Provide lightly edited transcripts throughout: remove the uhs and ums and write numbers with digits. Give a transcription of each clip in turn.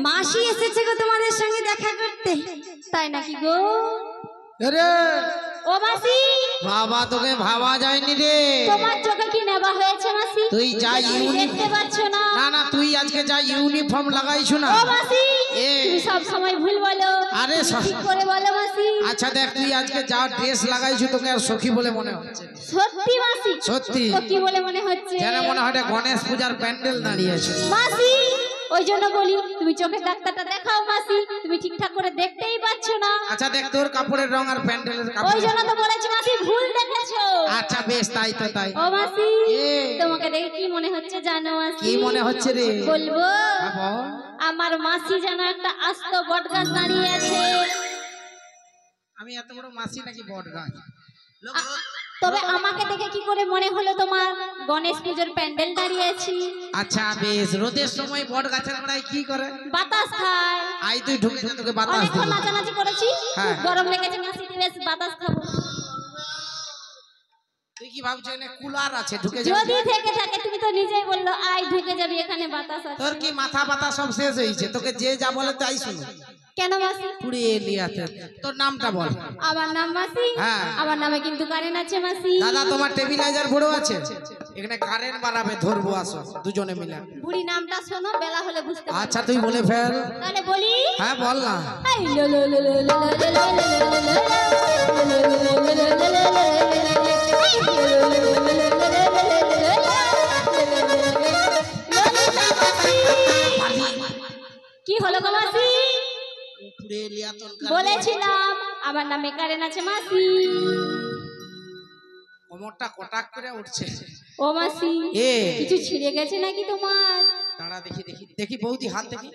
মাসি এসেছে গো তোমাদের সঙ্গে দেখা করতে, তাই নাকি গো? আরে ও মাসি, বাবা তোকে ভাবা যায়নি রে। তোমার চোখে কি নেবা হয়েছে মাসি? তুই যা দেখতে পাচ্ছ না? না না, তুই আজকে যা ইউনিফর্ম লাগাইছ না। ও মাসি, তুমি সব সময় ভুল বলো। আরে ঠিক করে বলো মাসি। আচ্ছা দেখ, তুই আজকে যা ড্রেস লাগাইছ তোকে আর সখী বলে মনে হচ্ছে। সত্যি মাসি? সত্যি। তো কি বলে মনে হচ্ছে? যেন মনে হয় গণেশ পূজার প্যান্ডেল দাঁড়িয়ে আছে মাসি। ওই জন্য বলি তুমি চোখের ডাক্তারটা দেখাও মাসি, তুমি ঠিকঠাক করে দেখতেই পাচ্ছ না। আচ্ছা দেখ তোর কাপড়ের রং আর প্যান্ডেলের কাপড়। ওই জন্য তো বলেছি মাসি ভুল দেখেছো। আচ্ছা বেশ, তাই তো তাই। ও মাসি, তোমাকে দেখে কি মনে হচ্ছে জানো মাসি? কি মনে হচ্ছে রে? বলবো? বল। আমার মাসি যেন একটা আস্ত বট গাছ দাঁড়িয়ে আছে। আমি এত বড় মাসি নাকি বট গাছ? তবে আমাকে দেখে কি করে মনে হলো তোমার গণেশ পুজোর প্যান্ডেল দাঁড়িয়ে আছি? আচ্ছা বেশ, রোদের সময় বট গাছের গোড়ায় কি করে? বাতাস খায়। আই তুই ঢুকে যা, তোকে বাতাস অনেকক্ষণ দেব। নাচানাচি করেছি, হ্যাঁ। খুব গরম লেগেছে মাসি, বেশ বাতাস খাবো। তুই কি ভাবছিস এখানে কুলার আছে? ঢুকে যা। যদি থেকে থাকে, তুমি তো নিজেই বললো আই ঢুকে যাবি, এখানে বাতাস আছে। তোর কি মাথা পাতা সব শেষ হয়েছে? তোকে যে যা বলে তাই শুনো। কেন মাসি? পুড়িয়ে লিয়াতে। তোর নামটা বল। আমার নাম মাসি। হ্যাঁ। আমার নামে কিন্তু কারেন্ট আছে মাসি। দাদা তোমার টেবিলাইজার বড় আছে? এখানে কারেন্ট বাড়াবে, ধরবো, আসো দুজনে মিলে। বুড়ি নামটা শোনো, বেলা হলে বুঝতে পারবে। আচ্ছা তুই বলে ফেল। তাহলে বলি? হ্যাঁ বল না। এই লো লো লো লো লো লো লো লো কি হলো গো মাসি? বলেছিলাম আমার নামে কারেন্ট আছে মাসি। কোমরটা কটাক করে উঠছে। ও মাসি, কিছু ছিঁড়ে গেছে নাকি তোমার? দাঁড়া দেখি দেখি দেখি বৌদি, হাত দেখি,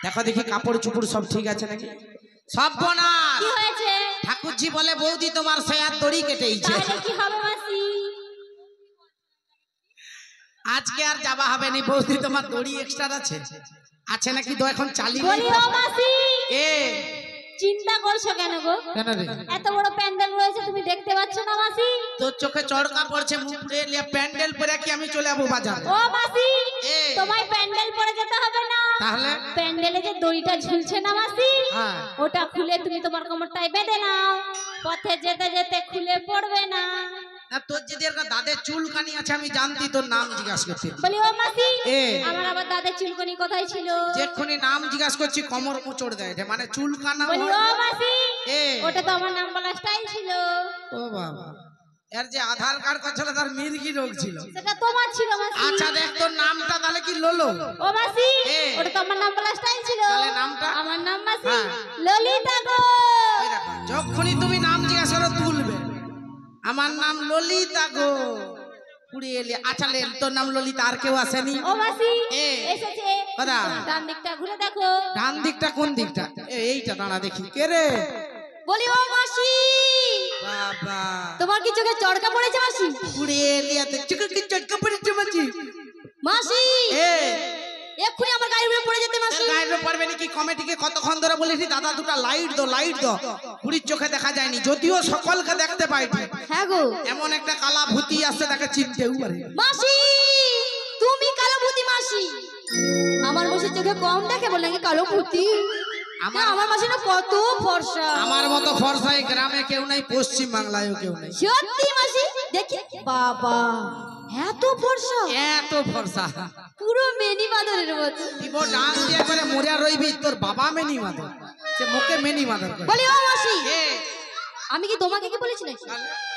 দেখো দেখি কাপড় চুপড় সব ঠিক আছে নাকি। সব বোনা কি হয়েছে? ঠাকুরজি বলে বৌদি তোমার সেয়ার দড়ি কেটেইছে। তাহলে কি হবে মাসি? আজকে আর যাবা হবে না বৌদি, তোমার দড়ি এক্সট্রা আছে আছে নাকি? তো এখন চালিয়ে বলি ও মাসি, এ চিন্তা করছো কেন গো? কেন রে? এত বড় প্যান্ডেল রয়েছে, তুমি দেখতে পাচ্ছ না মাসি? তোর চোখে চড়কা পড়ছে, মুখ পুড়ে লিয়া প্যান্ডেল পরে কি আমি চলে যাবো বাজারে? ও মাসি, তোমায় প্যান্ডেল পরে যেতে হবে না। তাহলে প্যান্ডেলে যে দড়িটা ঝুলছে না মাসি, হ্যাঁ। ওটা খুলে তুমি তোমার কোমরটায় বেঁধে নাও, পথে যেতে যেতে খুলে পড়বে না। না তোর যদি একটা দাদের চুলকানি আছে আমি জানতি, তোর নাম জিজ্ঞাসা করছি। বলি ও মাসি, আমার আবার দাদের চুলকানি কোথায় ছিল? যেক্ষুনি নাম জিজ্ঞাসা করছি কোমর মোচড় দেয়, মানে চুলকানা। বলি ও মাসি, ওটা তো আমার নাম বলা স্টাইল ছিল। ও বাবা, এর যে আধার কার্ড করছিল তার মির্গি রোগ ছিল। সেটা তোমার ছিল মাসি। আচ্ছা দেখ তোর নামটা তাহলে কি লোলো? ও মাসি, ওটা তো আমার নাম বলা স্টাইল ছিল। তাহলে নামটা? আমার নাম মাসি ললিতা গো। ওই দেখো, যখনই তুমি নাম জিজ্ঞাসা করো তুলবে, আমার নাম ললিতা গো। পুড়িয়ে এলি। আচ্ছা লে, তোর নাম ললিতা, আর কেউ আসেনি? ও মাসি এসেছে। কোথা? ডান দিকটা ঘুরে দেখো। ডান দিকটা কোন দিকটা? এইটা, দাঁড়া দেখি। কে রে? বলি ও মাসি, বাবা তোমার কি চোখে চড়কা পড়েছে মাসি? পুড়িয়ে এলিয়াতে চোখে কি চটকা পড়েছে মাছি? মাসি এক্ষুনি আমার গাড়ির উপরে পড়ে যেতে মাসি। গায়ের পড়বে নাকি? কমিটিকে কতক্ষণ ধরে বলেছি দাদা দুটা লাইট দাও, লাইট দাও। পুরীর চোখে দেখা যায়নি, যদিও সকলকে দেখতে পাই। হ্যাঁ গো, এমন একটা কালা ভূতি আসছে তাকে চিনতেও পারে। মাসি তুমি কালো ভূতি মাসি? আমার মাসি চোখে কম দেখে বলে নাকি কালো ভূতি? আমার মাসি না কত ফর্সা। আমার মতো ফর্সা এই গ্রামে কেউ নাই, পশ্চিম বাংলায়ও কেউ নাই। সত্যি মাসি? দেখি বাবা, এত ফর্সা, এত ফর্সা, পুরো মেনি মাদরের মতো। দিব ডান দিয়ে করে মরিয়া রইবি। তোর বাবা মেনি মাদর, সে মুখে মেনি মাদর করে। বলি ও মাসি, আমি কি তোমাকে কি বলেছি নাকি?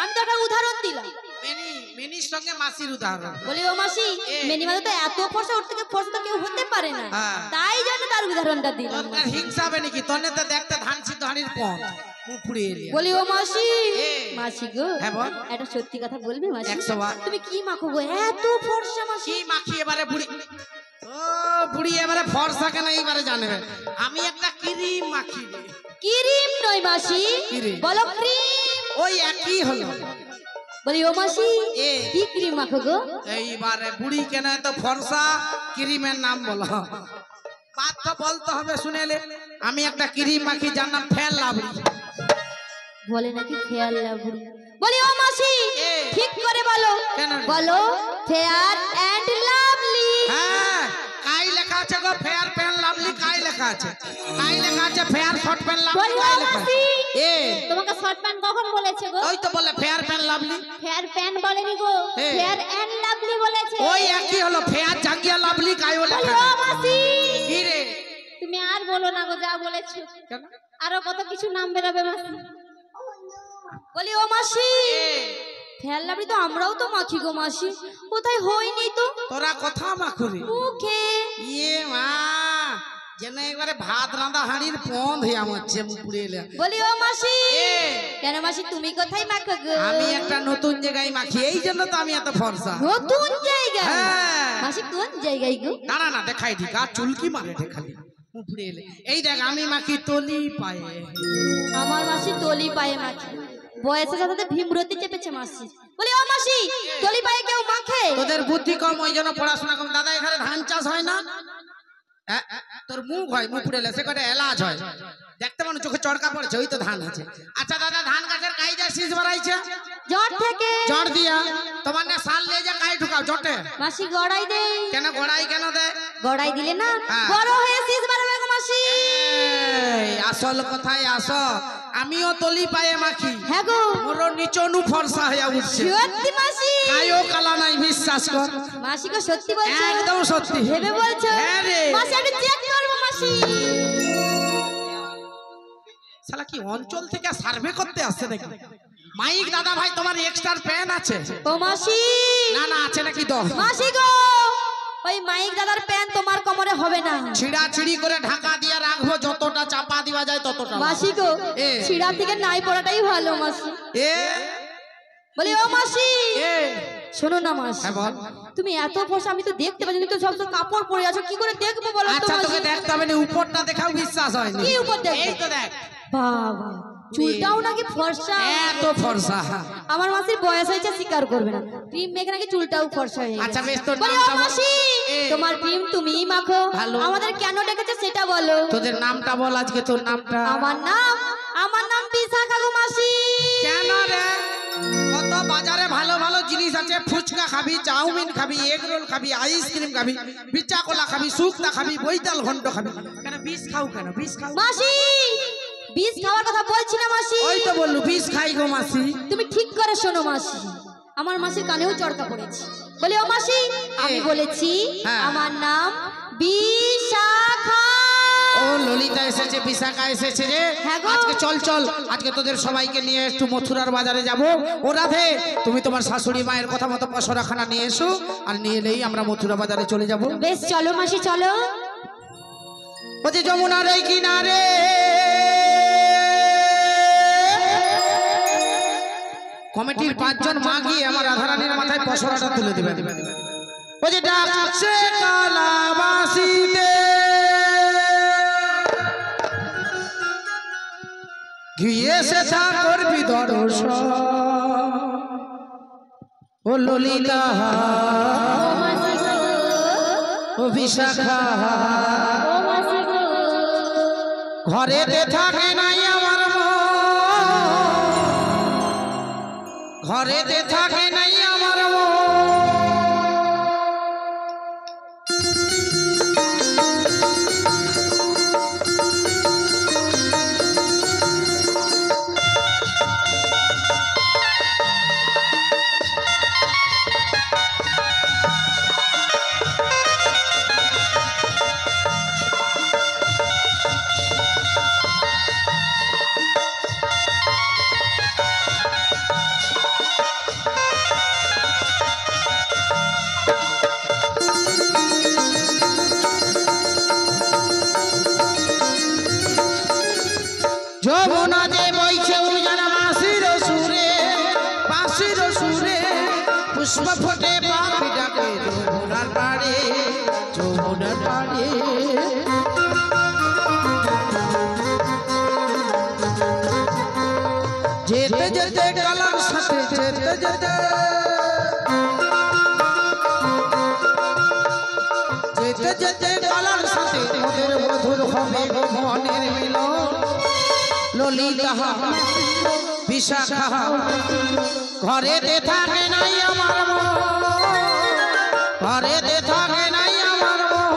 আমি তো একটা উদাহরণ দিলাম। মেনি, মেনির সঙ্গে মাসির উদাহরণ। বলি ও মাসি, মেনি মাদর তো এত ফর্সা, ওর থেকে ফর্সা তো কেউ হতে পারে না, হ্যাঁ। তাই জন্য তার উদাহরণটা দিলাম। তোর হিংসা হবে নাকি? তনে তো দেখতে ধান সিদ্ধ হাড়ির পথ, মুখ পুড়িয়ে এলি। বলি ও মাসি, মাসি গো, হ্যাঁ বল। একটা সত্যি কথা বলবি মাসি? 100 বার। তুমি কি মাখো গো এত ফর্সা মাসি? কি মাখি এবারে বুড়ি? ও বুড়ি এবারে ফর্সা কেন এইবারে জানবে। আমি একটা ক্রিম মাখি। ক্রিম নয় মাসি, বলো ক্রিম। ওই একই হলো। বলি ও মাসি, কি ক্রিম মাখো গো? এইবারে বুড়ি কেন এত ফর্সা, ক্রিমের নাম বলো। বাদ তো বলতে হবে, শুনেলে। আমি একটা ক্রিম মাখি, যার নাম ফেল লাভলি। বলে নাকি ফেয়ার লাভলি। বলি ও মাসি, ঠিক করে বলো। কেন? বলো ফেয়ার এন্ড লাভলি। হ্যাঁ, কাই লেখা আছে গো ফেয়ার প্যান লেখা আছে? গায়ে লেখা আছে ফেয়ার শর্ট প্যান্ট লাভলি। বলি ও গায়ে লেখা আছে। মাসি এ তোমাকে শর্ট প্যান্ট কখন বলেছে গো? ওই তো বলে fair pant lovely. Fair pant বলেনি গো, হ্যাঁ। ফেয়ার এন্ড লাভলি বলেছে। ওই একই হলো, ফেয়ার জাঙ্গিয়া লাভলি গায়ে বলি লেখা ও আছে। মাসি কি রে? তুমি আর বলো না গো, যা বলেছো। কেন? আরো কত কিছু নাম বেরোবে মাসি। বলি ও মাসি, এ, ফেয়ার লাভলি তো আমরাও তো মাখি গো মাসি, কোথায় হয়নি তো তোরা কথা মাখুরি। মুখে। ইয়ে মা, যেন একবারে ভাত রাঁধা হাঁড়ির পন্ধ হয়ে আমার মুখ পুড়ে এলে। বলি ও মাসি, এ, কেন মাসি তুমি কোথায় মাখো গো? আমি একটা নতুন জায়গায় মাখি, এই জন্য তো আমি এত ফর্সা। নতুন জায়গায়? হ্যাঁ। মাসি কোন জায়গায় গো? দাঁড়া না, দেখাই দি, গা চুলকি মারে রে খালি মুখ পুড়ে এলে। এই দেখ আমি মাখি তলি পায়ে। আমার মাসি তলি পায়ে মাখে, বয়সের সাথে ভীমরতি চেপেছে মাসি। বলি ও মাসি, তলি পায়ে কেউ মাখে? তোদের বুদ্ধি কম, ওই জন্য পড়াশোনা কম। দাদা এখানে ধান চাষ হয় না? তোর মুখ হয়, মুখ পুড়ে এলে সে করে এলাচ হয়, দেখতে পানো চোখে চড়কা পড়েছে, ওই তো ধান আছে। আচ্ছা দাদা, ধান গাছের গায়ে যা শীষ বাড়াইছে জট থেকে জড় দিয়া, তোমার না সাল লে যা গায়ে ঢুকাও জটে। মাসি গড়াই দেয়। কেন গড়াই কেন দেয়? গড়াই দিলে না হ্যাঁ। বড় হয়ে শীষ বাড়বে গো মাসি। এই, আসল কথায় আসো, আমিও তলি পায়ে মাখি। হ্যাঁ গো, মোর নিচনু ফর্সা হয়ে উঠছে, সত্যি মাসি? গায়েও কালা নাই, বিশ্বাস কর। মাসি গো সত্যি বলছো? একদম সত্যি। ভেবে বলছো? হ্যাঁ রে। মাসি একটু চেক করবো মাসি। শালা কি অঞ্চল থেকে সার্ভে করতে আসছে নাকি? মাইক দাদা ভাই, তোমার এক্সট্রা প্যান আছে? ও মাসি, না না, আছে নাকি? দশ মাসি গো, ওই মাইক দাদার প্যান্ট তোমার কোমরে হবে না। ছিড়া ছিড়ি করে ঢাকা দিয়ে রাখবো, যতটা চাপা দিবা যায় ততটা। মাসি গো, এ। ছিড়া থেকে নাই পড়াটাই ভালো মাসি। এ বলি ও মাসি, এ শোনো না মাসি, হ্যাঁ বল। তুমি এত ফর্সা, আমি তো দেখতে পাচ্ছি, তুমি তো সব কাপড় পরে আছো, কি করে দেখবো বলো তো আচ্ছা তোকে মাসি? দেখতে হবে না, উপরটা দেখাও, বিশ্বাস হয়নি। কি উপর দেখবো? এই তো দেখ, বাবা, চুলটাও নাকি ফর্সা। এত ফর্সা। আমার মাসির বয়স হয়েছে, স্বীকার করবে না, ক্রিম মেখে নাকি চুলটাও ফর্সা হয়ে গেছে। আচ্ছা বেশ, তোর বলি, ও নামটা বল। মাসি, এ। তোমার ক্রিম তুমিই মাখো, ভালো। আমাদের কেন ডেকেছে সেটা বলো। তোদের নামটা বল আজকে, তোর নামটা। আমার নাম বিশাখা গো মাসি। কেন রে? কত বাজারে ভালো ভালো জিনিস আছে, ফুচকা খাবি, চাউমিন খাবি, এগ রোল খাবি, আইসক্রিম খাবি, বিচা কলা খাবি, শুক্তা খাবি, বৈতাল ঘন্ট খাবি, কেন বিষ খাও? কেন বিষ খাও? মাসি, বিষ খাওয়ার কথা বলছি না মাসি। ওই তো বললু বিষ খাই গো মাসি। তুমি ঠিক করে শোনো মাসি, আমার মাসির কানেও চড়কা পড়েছে। বলি ও মাসি, আমি বলেছি হ্যাঁ। আমার নাম বিশাখা। ও ললিতা এসেছে, বিশাখা এসেছে রে। হ্যাঁ গো। আজকে চল চল, আজকে তোদের সবাইকে নিয়ে একটু মথুরার বাজারে যাব। ও রাধে, তুমি তোমার শাশুড়ি মায়ের কথা মতো পসরাখানা নিয়ে এসো, আর নিয়ে এলেই আমরা মথুরা বাজারে চলে যাব। বেশ চলো মাসি, চলো। ওই যমুনার এই কিনারে কমিটির 5 জন মা গিয়ে আমার রাধারানীর মাথায় পসরাটা তুলে দেবেন। ওই যে ডাকছে কালাবাসীতে, গিয়ে সে তা করবি দর্শন। ও ললিতা, ও মাসি গো, ও বিশাখা, ও মাসি গো, ঘরেতে থাকে নাই আমার মন, ঘরেতে থাকে নাই আমার মন। যমুনা যে বইছে উজান বাঁশির সুরে, বাঁশির সুরে পুষ্প ফোটে, পাখি ডাকে যমুনার পাড়ে, যমুনার পাড়ে। যেতে যেতে কালার সাথে যেতে যেতে, যেতে যেতে কালার সাথে ওদের মধুর হবে গো মনের মিলন। ললিতা, বিশাখা, ঘরেতে থাকে নাই আমার মন, ঘরেতে থাকে নাই আমার মন।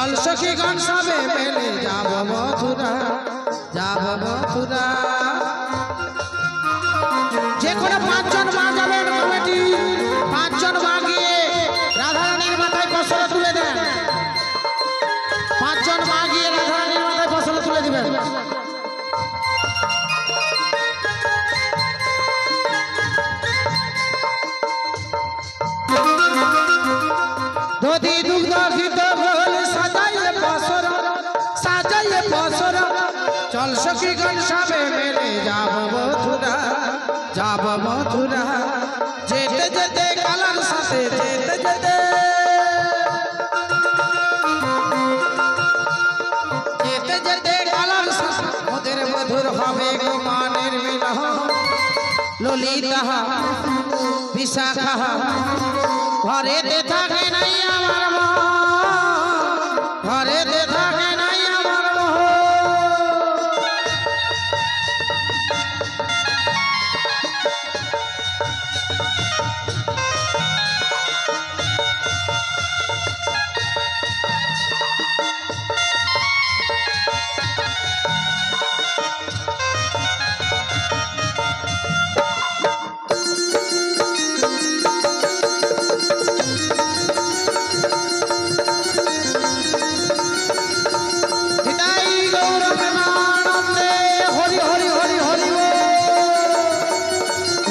চল সখী গান সবে মেলে যাব মথুরা, যাব মথুরা। যে কোনো 5 জন মা যাবেন কমিটি, 5 জন মা গিয়ে রাধারানীর মাথায় ফসল তুলে দেন। 5 জন মা গিয়ে রাধারানীর মাথায় ফসল তুলে দিবেন। দধি দুগ্ধ ঘিত গোল সাজাইয়ে বসর, সাজাইয়ে বসর। চল সখী গণ সবে মেলে যাব মথুরা, যাব মথুরা। যেতে যেতে কালার সাথে যেতে যেতে, যেতে যেতে কালার সাথে ওদের মধুর হবে গোমানের মিলন। ললিতা বিশাখা ঘরেতে থাকে নাই আমার মন, ঘরেতে থাকে নাই আমার মন।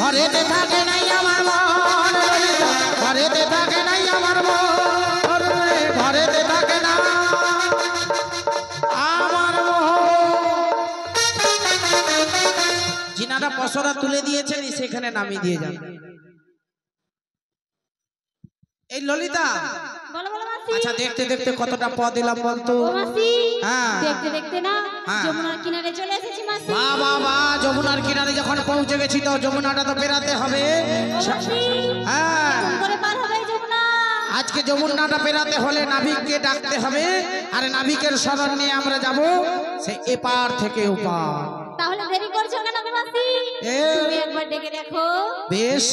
ঘরেতে থাকে নাই আমার মন, ঘরেতে থাকে নাই আমার মন, ঘরেতে থাকে না আমার মন। যিনারা পসরা তুলে দিয়েছেন সেখানে নামিয়ে দিয়ে যান। এই ললিতা, বলো বলো মাসি। আচ্ছা দেখতে দেখতে কতটা পথ এলাম বলতো? ও মাসি, হ্যাঁ। দেখতে দেখতে না হ্যাঁ। যমুনার কিনারে চলে এসেছি মাসি। বাহ বাহ বাহ, যমুনার কিনারে যখন পৌঁছে গেছি তো যমুনাটা তো পেরাতে হবে। ও মাসি, হ্যাঁ, কেমন করে পার হবে এই যমুনা? আজকে যমুনাটা পেরাতে হলে নাবিককে ডাকতে হবে, আর নাবিকের শরণ নিয়ে আমরা যাব সে এপার থেকে ওপার। তাহলে দেরি করছো কেন গো মাসি? এ। তুমি একবার ডেকে দেখো। বেশ।